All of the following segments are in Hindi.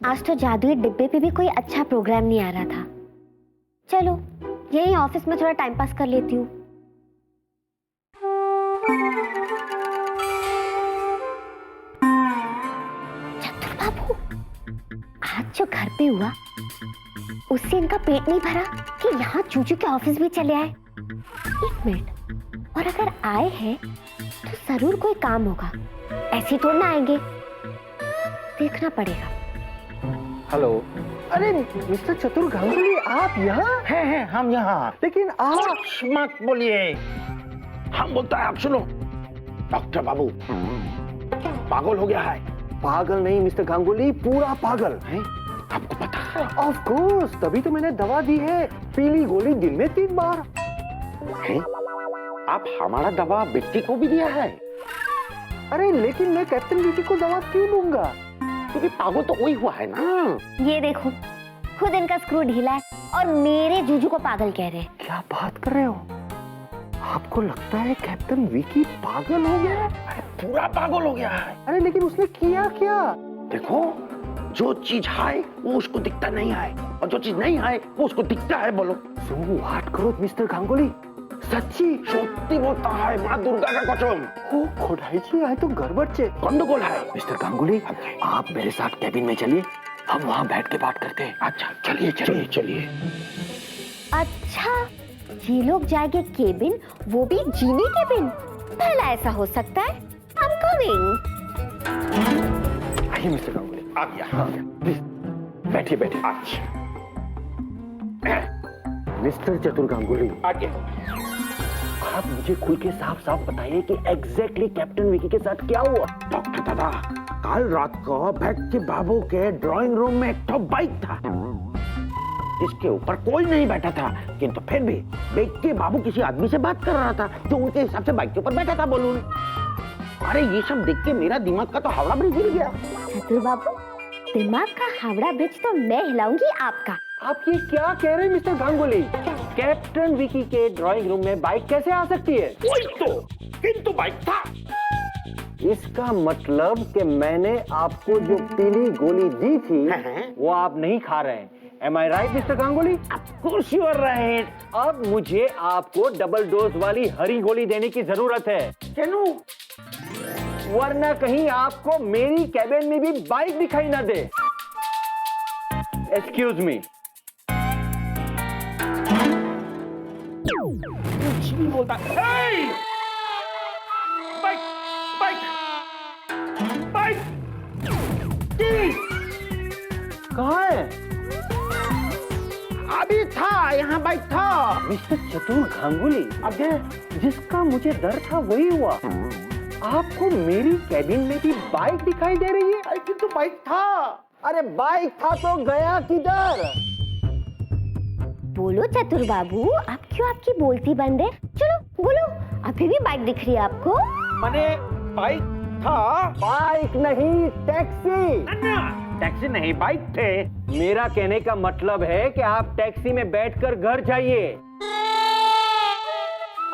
आज तो जादुई डिब्बे पे भी कोई अच्छा प्रोग्राम नहीं आ रहा था। चलो यही ऑफिस में थोड़ा टाइम पास कर लेती हूँ। चतुर बाबू, आज जो घर पे हुआ उससे इनका पेट नहीं भरा कि यहाँ चूचू के ऑफिस भी चले आए। एक मिनट, और अगर आए हैं तो जरूर कोई काम होगा, ऐसे थोड़ा ना आएंगे, देखना पड़ेगा। हेलो। अरे मिस्टर चतुर गांगुली, आप यहाँ हैं हम यहाँ। लेकिन आप मत बोलिए, हम बोलता है आप सुनो। डॉक्टर बाबू पागल हो गया है। पागल नहीं मिस्टर गांगुली, पूरा पागल हैं? आपको पता है? ऑफ कोर्स, तभी तो मैंने दवा दी है, पीली गोली दिन में 3 बार। हैं? आप हमारा दवा बेटी को भी दिया है? अरे लेकिन मैं कैप्टन विकी को दवा क्यों दूंगा? क्योंकि पागल तो वही हुआ है ना। ये देखो, खुद इनका स्क्रू ढीला है और मेरे जूजू को पागल कह रहे हैं। क्या बात कर रहे हो? आपको लगता है कैप्टन विकी पागल हो गया? अरे पूरा पागल हो गया है। अरे लेकिन उसने किया क्या? देखो, जो चीज है वो उसको दिखता नहीं है, और जो चीज नहीं है वो उसको दिखता है। बोलो सो व्हाट करो मिस्टर गांगुली? सच्ची सत्य बोलता है, माँ दुर्गा का कसम। ओ खोडाई जी, आए तो गड़बड़ छे। गंडगोल है। मिस्टर गांगुली, आप मेरे साथ कैबिन में चलिए, हम वहाँ बैठ के बात करते हैं। अच्छा चलिए चलिए चलिए। अच्छा, ये लोग जाएंगे केबिन, वो भी जीनी केबिन? पहला ऐसा हो सकता है। I'm coming। आइए मिस्टर गांगुली, आ गया। प्लीज बैठिए बैठिए। अच्छा मिस्टर चतुर गांगुली, आगे। आप मुझे खुल के साफ साफ बताइए कि एग्जैक्टली कैप्टन विकी के साथ क्या हुआ? डॉक्टर दादा, कल रात को भक्ति बाबू के ड्राइंग रूम में एक तो बाइक था जिसके ऊपर कोई नहीं बैठा था, किंतु फिर भी भक्ति बाबू किसी आदमी से बात कर रहा था जो उनके हिसाब से बाइक के ऊपर बैठा था। बोलूं, अरे ये सब देख के मेरा दिमाग का तो हावड़ा ब्रिज हिल गया। चतुर बाबू, दिमाग का हावड़ा ब्रिज तो मैं हिलाऊंगी आपका। आप ये क्या कह रहे हैं मिस्टर गांगुली? कैप्टन विकी के ड्राइंग रूम में बाइक कैसे आ सकती है? वही तो, किंतु बाइक था। इसका मतलब कि मैंने आपको जो पीली गोली दी थी वो आप नहीं खा रहे हैं। Am I right, mister Ganguly? Of course you are right. अब मुझे आपको डबल डोज वाली हरी गोली देने की जरूरत है। क्यों? वरना कहीं आपको मेरी कैबिन में भी बाइक दिखाई ना दे। Excuse me. कुछ नहीं बोलता। Hey! बाइक, बाइक, बाइक, कहाँ है? अभी था, यहाँ बाइक था। मिस्टर चतुर गांगुली, अब जिसका मुझे डर था वही हुआ। आपको मेरी कैबिन में भी बाइक दिखाई दे रही है? किंतु बाइक था। अरे बाइक था तो गया किधर? बोलो चतुर बाबू, आप क्यों आपकी बोलती बंद है? चलो बोलो, अभी भी बाइक दिख रही है आपको? मैंने बाइक था। बाइक नहीं, टैक्सी। टैक्सी नहीं, बाइक थे। मेरा कहने का मतलब है कि आप टैक्सी में बैठकर घर जाइए।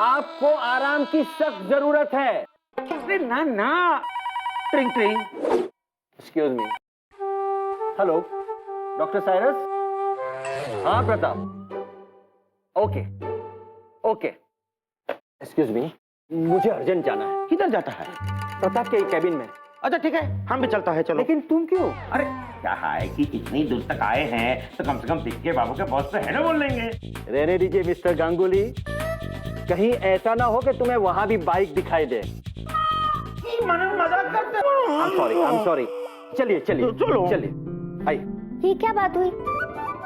आपको आराम की सख्त जरूरत है। अरे ना ना। ट्रिंग ट्रिंग। Excuse me. Hello doctor Cyrus. हाँ Pratap. Okay okay. Excuse me, मुझे अर्जेंट जाना है। किधर जाता है? प्रताप के कैबिन में। अच्छा ठीक है, हम भी चलता है। चलो। लेकिन तुम क्यों? अरे क्या है कि इतनी दूर तक आए हैं तो कम से कम दिक्के बाबू के बॉस तो है ना, बोल लेंगे। रहने दीजिए मिस्टर गांगुली, कहीं ऐसा ना हो कि तुम्हें वहां भी बाइक दिखाई दे। मजाक करते I'm sorry। चलिए चलिए चलो। चलिए आइए। ये क्या बात हुई?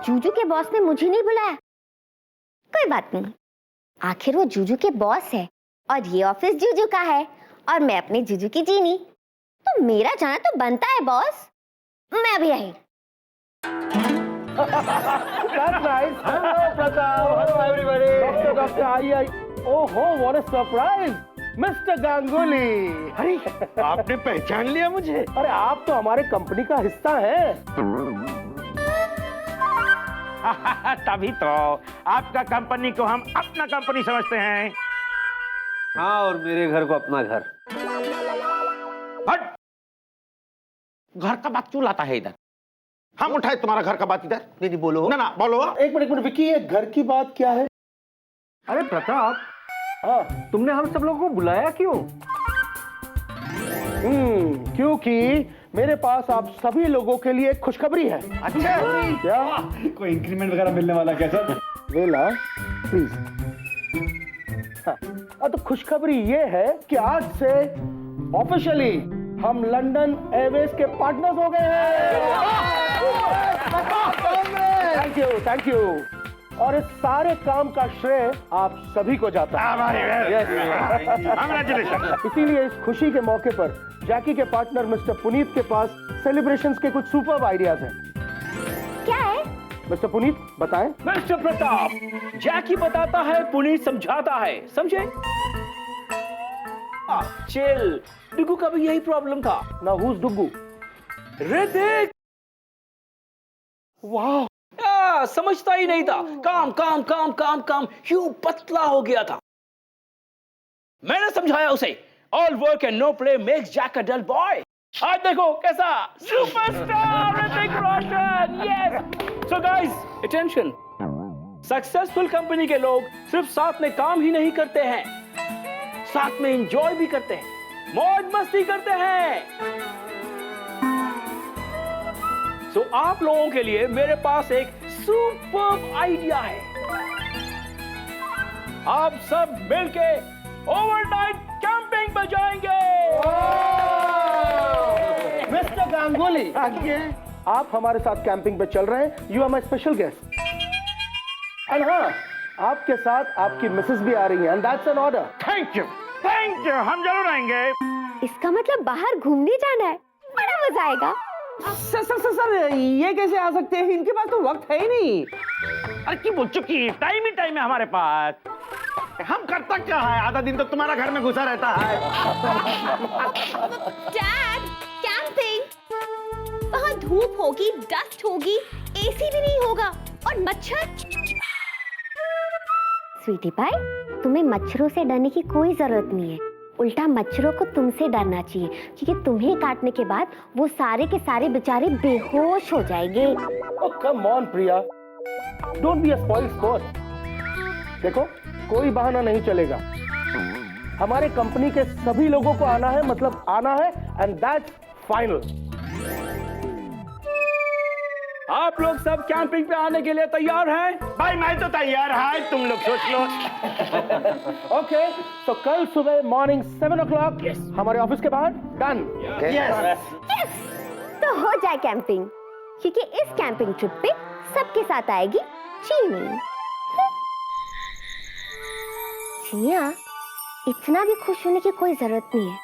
जूजू के बॉस ने मुझे नहीं बुलाया? कोई बात नहीं, आखिर वो जूजू के बॉस है और ये ऑफिस जूजू का है और मैं अपने जूजू की जीनी, तो मेरा जाना तो बनता है बॉस। मैं भी आई। That's right. Hello Pratap, hello everybody. Doctor आइए। ओहो, what a surprise, mister Ganguly. अरे आपने पहचान लिया मुझे? अरे आप तो हमारे कंपनी का हिस्सा हैं। तभी तो आपका कंपनी को हम अपना कंपनी समझते हैं। हाँ, और मेरे घर को अपना घर। हट! घर का बात क्यों लाता है इधर? हम उठाए तुम्हारा घर का बात इधर। नहीं बोलो ना बोलो। एक मिनट विक्की, ये घर की बात क्या है? अरे प्रताप, हाँ, तुमने हम सब लोगों को बुलाया क्यों? क्योंकि मेरे पास आप सभी लोगों के लिए एक खुशखबरी है। अच्छा क्या? कोई इंक्रीमेंट वगैरह मिलने वाला क्या सर? वेला प्लीज। हाँ, तो खुशखबरी ये है कि आज से ऑफिशियली हम लंदन एयरवेज के पार्टनर्स हो गए हैं। Thank you. और इस सारे काम का श्रेय आप सभी को जाता है। इसीलिए इस खुशी के मौके पर जैकी के पार्टनर मिस्टर पुनीत के पास सेलिब्रेशंस के कुछ सुपर आइडियाज हैं। क्या है? मिस्टर पुनीत बताएं। मिस्टर प्रताप, जैकी बताता है, पुनीत समझाता है, समझे? चिल। डुगू का भी यही प्रॉब्लम था। ना हुज डुगू? ऋतिक। वाह, समझता ही नहीं था। काम काम काम काम काम, यूं पतला हो गया था। मैंने समझाया उसे, all work and no play makes Jack a dull boy. आज देखो कैसा superstar Hrithik Roshan. Yes. So guys, attention. Successful company के लोग सिर्फ साथ में काम ही नहीं करते हैं, साथ में एंजॉय भी करते हैं, मौज मस्ती करते हैं। तो आप लोगों के लिए मेरे पास एक सुपर आइडिया है। आप सब मिलके ओवरनाइट कैंपिंग पे जाएंगे। मिस्टर गांगुली, आप हमारे साथ कैंपिंग पे चल रहे हैं। You are my special guest. And हाँ, आपके साथ आपकी मिसेस भी आ रही है, and that's an order. Thank you, हम जरूर आएंगे। इसका मतलब बाहर घूमने जाना है, बड़ा मजा आएगा। सर ये कैसे आ सकते हैं? इनके पास तो वक्त है ही नहीं। अरे की बोल चुकी, टाइम ही टाइम है हमारे पास। हम करता क्या है, आधा दिन तो तुम्हारा घर में घुसा रहता है। डैड, कैंपिंग, वहाँ धूप होगी, डस्ट होगी, एसी भी नहीं होगा और मच्छर। स्वीटी पाई, तुम्हें मच्छरों से डरने की कोई जरूरत नहीं है। उल्टा मच्छरों को तुमसे डरना चाहिए, क्योंकि तुम्हें काटने के बाद वो सारे के सारे बेचारे बेहोश हो जाएंगे। Oh, come on, Priya, don't be a spoiled sport. देखो, कोई बहाना नहीं चलेगा। हमारे कंपनी के सभी लोगों को आना है, मतलब आना है, and that's final. आप लोग सब कैंपिंग पे आने के लिए तैयार हैं? भाई मैं तो तैयार है, तुम लोग सोच लो। Okay, तो कल सुबह मॉर्निंग 7 o'clock हमारे ऑफिस के बाहर। डन। यस। तो हो जाए कैंपिंग, क्योंकि इस कैंपिंग ट्रिप पे सबके साथ आएगी चीनी। चिनिया, इतना भी खुश होने की कोई जरूरत नहीं है,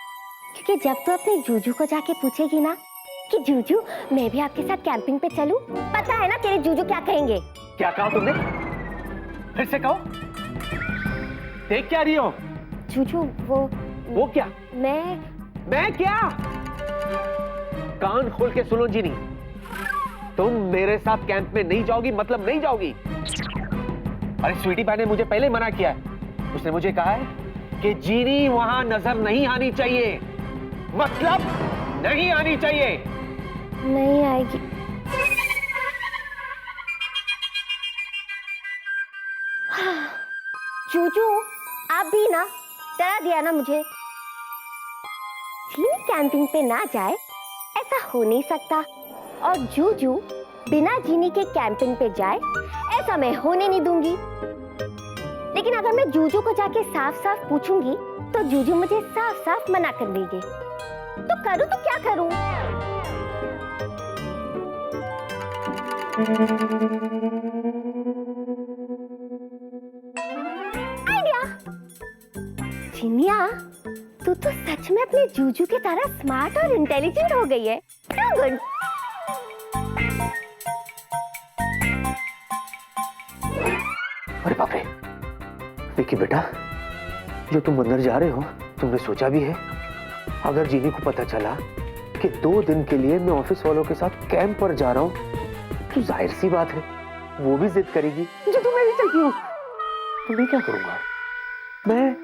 क्योंकि जब तू अपने जूजू को जाके पूछेगी ना कि जूजू मैं भी आपके साथ कैंपिंग पे चलूं, पता है ना तेरे जूजू क्या कहेंगे? क्या कहा तुमने? फिर से कहो। देख क्या रही हो? जूजू, वो क्या? मैं क्या? कान खोल के सुनो जीनी, तुम मेरे साथ कैंप में नहीं जाओगी, मतलब नहीं जाओगी। अरे स्वीटी पाई ने मुझे पहले मना किया है। उसने मुझे कहा है कि जीनी वहां नजर नहीं आनी चाहिए, मतलब नहीं आनी चाहिए। नहीं आएगी। जूजू, आप भी ना डरा दिया ना मुझे। जीनी कैंपिंग पे ना जाए, ऐसा हो नहीं सकता। और जूजू बिना जीनी के कैंपिंग पे जाए, ऐसा मैं होने नहीं दूंगी। लेकिन अगर मैं जूजू को जाके साफ साफ पूछूंगी, तो जूजू मुझे साफ साफ मना कर देंगे। तो करूं तो क्या करूं? आइडिया। चिनिया, तू तो सच में अपने जूजू की तरह स्मार्ट और इंटेलिजेंट हो गई है। So good. अरे बाप रे, विक्की बेटा, जो तुम अंदर जा रहे हो, तुमने सोचा भी है अगर जीनी को पता चला कि 2 दिन के लिए मैं ऑफिस वालों के साथ कैंप पर जा रहा हूँ, तो जाहिर सी बात है वो भी जिद करेगी जो तुम्हें भी चलती हूँ। तो मैं क्या करूंगा? मैं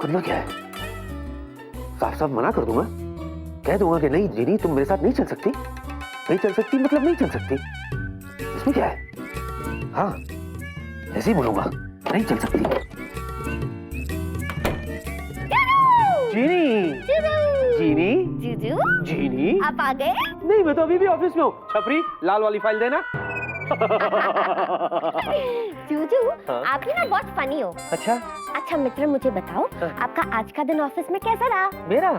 करना क्या है, साफ साफ मना कर दूंगा, कह दूंगा कि नहीं जीनी तुम मेरे साथ नहीं चल सकती। नहीं चल सकती मतलब नहीं चल सकती, इसमें क्या है? हाँ ऐसे ही बोलूंगा, नहीं चल सकती। जीनी, जीनी, जूजू जीनी, आप आ गए? नहीं मैं तो अभी भी ऑफिस में हूँ। छपरी लाल वाली फाइल देना। जूजू आप ही ना बहुत फनी हो। अच्छा अच्छा मित्र मुझे बताओ आपका आज का दिन ऑफिस में कैसा रहा? मेरा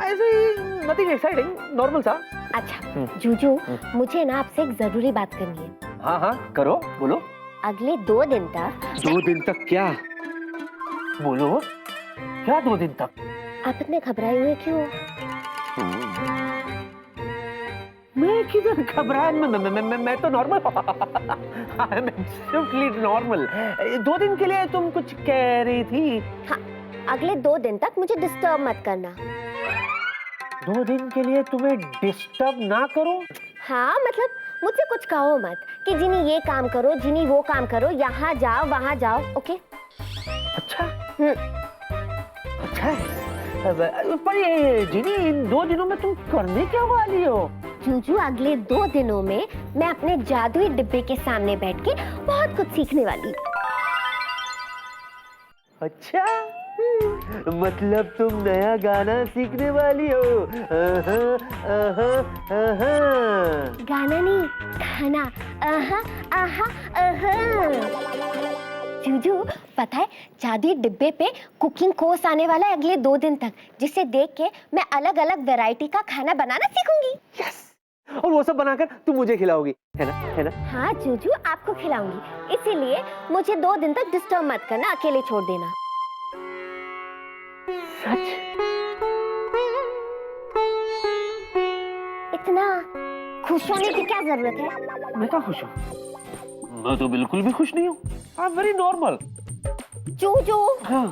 ऐसे ही नथिंग एक्साइटिंग, नॉर्मल सा। अच्छा जूजू मुझे ना आपसे एक जरूरी बात करनी है। हाँ हाँ करो, बोलो। अगले 2 दिन तक। 2 दिन तक क्या? बोलो क्या 2 दिन तक? आप इतने घबराए हुए क्यों? मैं किधर घबरा, मैं तो normal. I am absolutely normal. 2 दिन के लिए तुम कुछ कह रही थी? हाँ अगले 2 दिन तक मुझे डिस्टर्ब मत करना। 2 दिन के लिए तुम्हें डिस्टर्ब ना करो? हाँ मतलब मुझसे कुछ कहो मत कि जिनी ये काम करो, जिनी वो काम करो, यहाँ जाओ वहाँ जाओ, ओके? अच्छा अच्छा है। पर ये जिनी इन 2 दिनों में तुम करने क्या वाली हो? जूजू अगले 2 दिनों में मैं अपने जादुई डिब्बे के सामने बैठ के बहुत कुछ सीखने वाली हूँ। अच्छा मतलब तुम नया गाना सीखने वाली हो? गाना नहीं खाना। आहा आहा आहा। जूजू पता है जादुई डिब्बे पे कुकिंग कोर्स आने वाला है अगले 2 दिन तक, जिसे देख के मैं अलग अलग वैरायटी का खाना बनाना सीखूंगी। यस, और वो सब बनाकर तुम मुझे खिलाओगी, है ना? है ना? हाँ जूजू आपको खिलाऊंगी, इसीलिए मुझे 2 दिन तक डिस्टर्ब मत करना, अकेले छोड़ देना। सच? इतना खुश होने की क्या जरूरत है? मैं क्या खुश हूँ? मैं तो बिल्कुल भी खुश नहीं हूँ। I am very normal. Juju हाँ।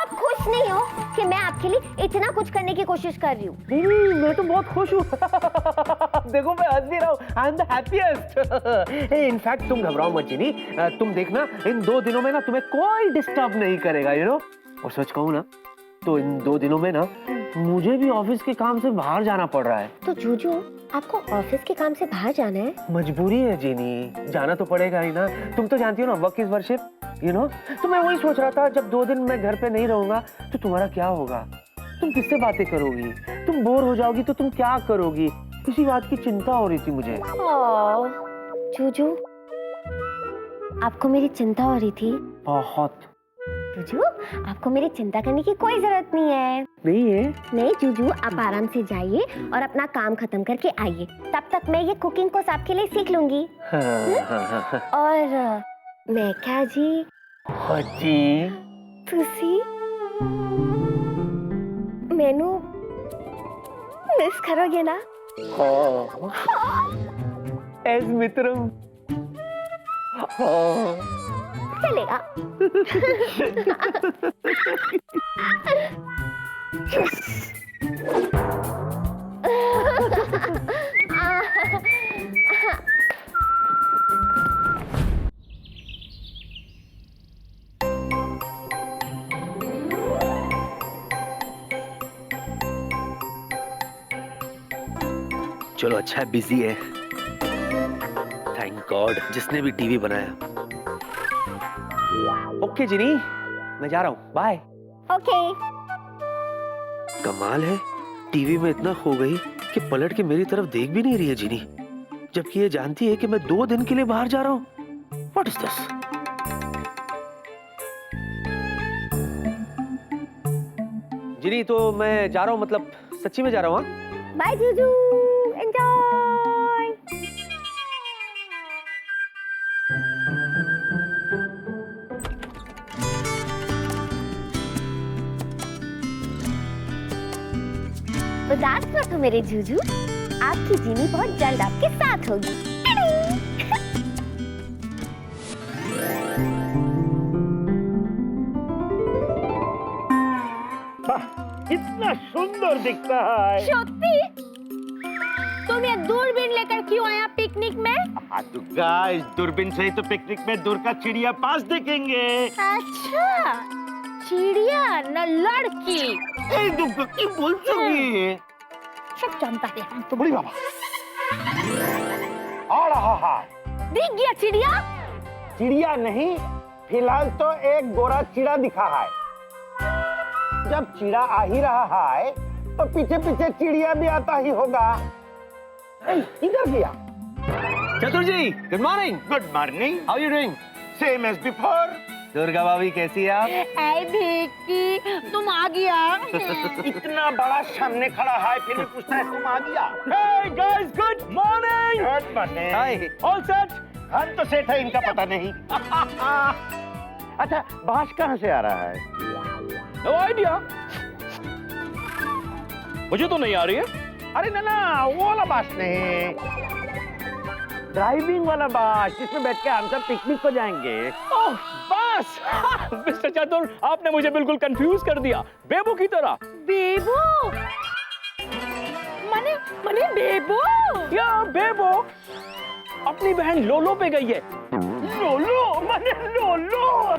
आप खुश नहीं हो कि मैं आपके लिए इतना कुछ करने की कोशिश कर रही हूँ? नहीं मैं तो बहुत खुश हूँ। देखो मैं हंस भी रहा हूँ। I am the happiest. In fact तुम घबराओ मत जिनी, तुम देखना इन 2 दिनों में ना तुम्हें कोई डिस्टर्ब नहीं करेगा, यू नो। और सच कहूँ ना तो इन 2 दिनों में ना मुझे भी ऑफिस के काम से बाहर जाना पड़ रहा है। तो जूजू आपको ऑफिस के काम से बाहर जाना है? मजबूरी है जीनी, जाना तो पड़ेगा ही ना। तुम तो जानती हो ना work is worship, you know. तो मैं वही सोच रहा था जब 2 दिन मैं घर पे नहीं रहूंगा तो तुम्हारा क्या होगा? तुम किससे बातें करोगी? तुम बोर हो जाओगी तो तुम क्या करोगी? इसी बात की चिंता हो रही थी मुझे। जूजू आपको मेरी चिंता हो रही थी? बहुत। जूजू आपको मेरी चिंता करने की कोई जरूरत नहीं है। नहीं है? नहीं जूजू आप आराम से जाइए और अपना काम खत्म करके आइए, तब तक मैं ये कुकिंग कोर्स आपके लिए सीख लूंगी। हाँ। और मैं क्या जी? हाँ जी। तुसी मैनू मिस करोगे ना? हाँ। एज मित्रम। हाँ। चलेगा। चलो अच्छा है बिजी है। थैंक गॉड जिसने भी टीवी बनाया। ओके जिनी मैं जा रहा हूँ, बाय। ओके। कमाल है, टीवी में इतना खो गई कि पलट के मेरी तरफ देख भी नहीं रही है जिनी, जबकि ये जानती है कि मैं 2 दिन के लिए बाहर जा रहा हूँ। What is this? जिनी तो मैं जा रहा हूँ, मतलब सच्ची में जा रहा हूँ। बाय जूजू, एंजॉय। उदास मत हो मेरे जूजू, आपकी जीनी बहुत जल्द आपके साथ होगी। इतना सुंदर दिखता है। शक्ति, तुम ये दूरबीन लेकर क्यों आया पिकनिक में? तो गाइस दूरबीन से ही तो पिकनिक में दूर का चिड़िया पास देखेंगे। अच्छा, चिड़िया न लड़की। क्यों बोलती? सब जानता है हम तो। बुढ़ी बाबा आ रहा है। दिख गया चिड़िया? चिड़िया नहीं, फिलहाल तो एक गोरा चिड़ा दिखा है। जब चिड़ा आ ही रहा है तो पीछे पीछे चिड़िया भी आता ही होगा। इधर गया। Chatur ji, good morning. Good morning. How you doing? Same as before. Durga भाभी कैसी है आप? ऐ भिक्की, तुम आ गया। इतना बड़ा सामने खड़ा है फिर भी पूछता है तुम आ गया। Hey guys, good morning. Good morning. Hi. All set? हम तो सेठ है, इनका पता नहीं। अच्छा, बांस कहाँ से आ रहा है? No idea. मुझे तो नहीं आ रही है। अरे ना, वो वाला बांस नहीं, ड्राइविंग वाला बांस जिसमें बैठ के हम सब पिकनिक को जाएंगे। ओह, बस। मिस्टर चतुर, आपने मुझे बिल्कुल कंफ्यूज कर दिया, बेबू की तरह। बेबू? मने बेबू? या बेबू अपनी बहन लोलो पे गई है। लोलो, मैंने लोलो।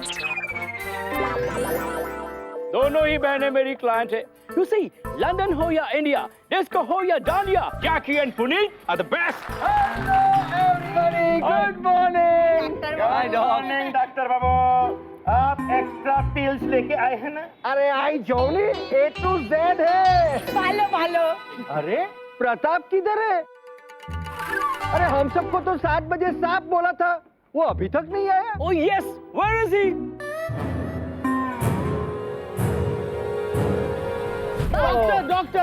दोनों ही बहनें मेरी क्लाइंट है। You see, लंदन हो या इंडिया, डिस्को हो या dandiya, Jackie and Puneet are the best. Hello everybody, good morning. Hi, Good doc. morning, doctor बाबू। आप एक्स्ट्रा पिल्स लेके आए हैं ना? अरे आई जोनी, A to Z है। भालो। अरे प्रताप किधर है? अरे हम सबको तो 7 बजे साफ बोला था, वो अभी तक नहीं आया। Oh yes, where is he? Doctor.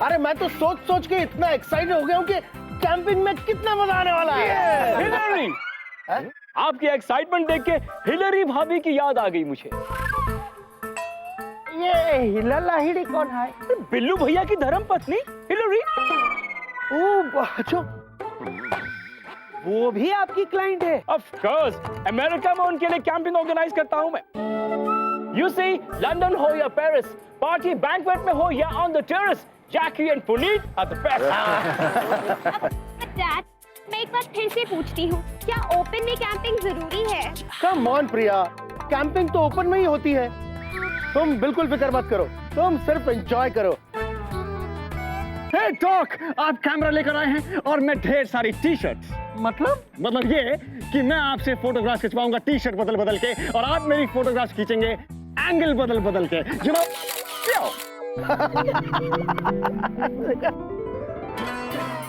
अरे मैं तो सोच के इतना एक्साइटेड हो गया हूँ कि कैंपिंग में कितना मजा आने वाला है। हिलरी, आपकी एक्साइटमेंट देख के हिलरी भाभी की याद आ गई मुझे। ये हिला लाहिड़ी कौन है? बिल्लू भैया की धर्म पत्नी हिलरी। ओह, अच्छा, वो भी आपकी क्लाइंट है? ऑफ कोर्स, अमेरिका में उनके लिए कैंपिंग ऑर्गेनाइज करता हूँ मैं। यू सी, लंदन हो या पेरिस, पार्टी बैंक्वेट में हो या on the terrace, Jackie and Puneet are the best. Dad, मैं एक बार फिर से पूछती हूँ, क्या ओपन में कैंपिंग जरूरी है? कम ऑन प्रिया, कैंपिंग तो ओपन में ही होती है। तुम बिल्कुल फिक्र मत करो, तुम सिर्फ एंजॉय करो। हे डॉक, आप कैमरा लेकर आए हैं और मैं ढेर सारी टी शर्ट्स। मतलब ये कि मैं आपसे फोटोग्राफ खिंचवाऊंगा टी शर्ट बदल बदल के, और आप मेरी फोटोग्राफ खींचेंगे एंगल बदल बदल के।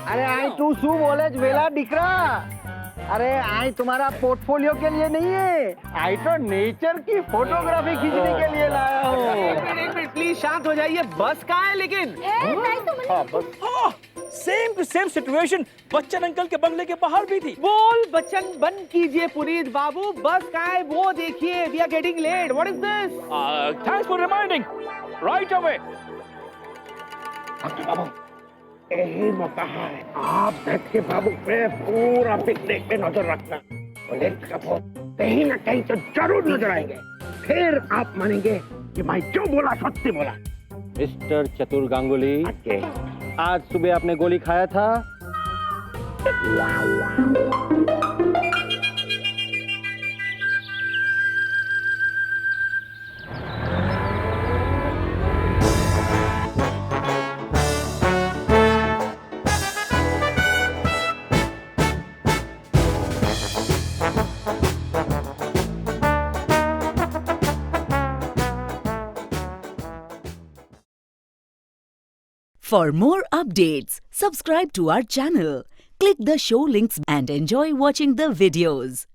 अरे आई तू शू बोले वेला दिख रहा। अरे आई तुम्हारा पोर्टफोलियो के लिए नहीं है, आई तो नेचर की फोटोग्राफी खींचने के लिए लाया हूँ। एक मिनट प्लीज शांत हो जाइए। बस कहाँ है लेकिन? Same to same situation Bachchan uncle के बंगले के बाहर भी थी। बोल बच्चन बंद कीजिए पुनीत बाबू। बस कहाँ है वो देखिए। We are getting late. What is this? Thanks for reminding, right away. Doctor बाबू, यही मौका है, आप बैठ के बाबू पे पूरा पिकनिक पे नजर रखना। कहीं ना कहीं तो जरूर नजर आएंगे, फिर आप मानेंगे कि मैं जो बोला सत्य बोला। मिस्टर चतुर गांगुली, ओके। आज सुबह आपने गोली खाया था? For more updates, subscribe to our channel, click the show links and enjoy watching the videos.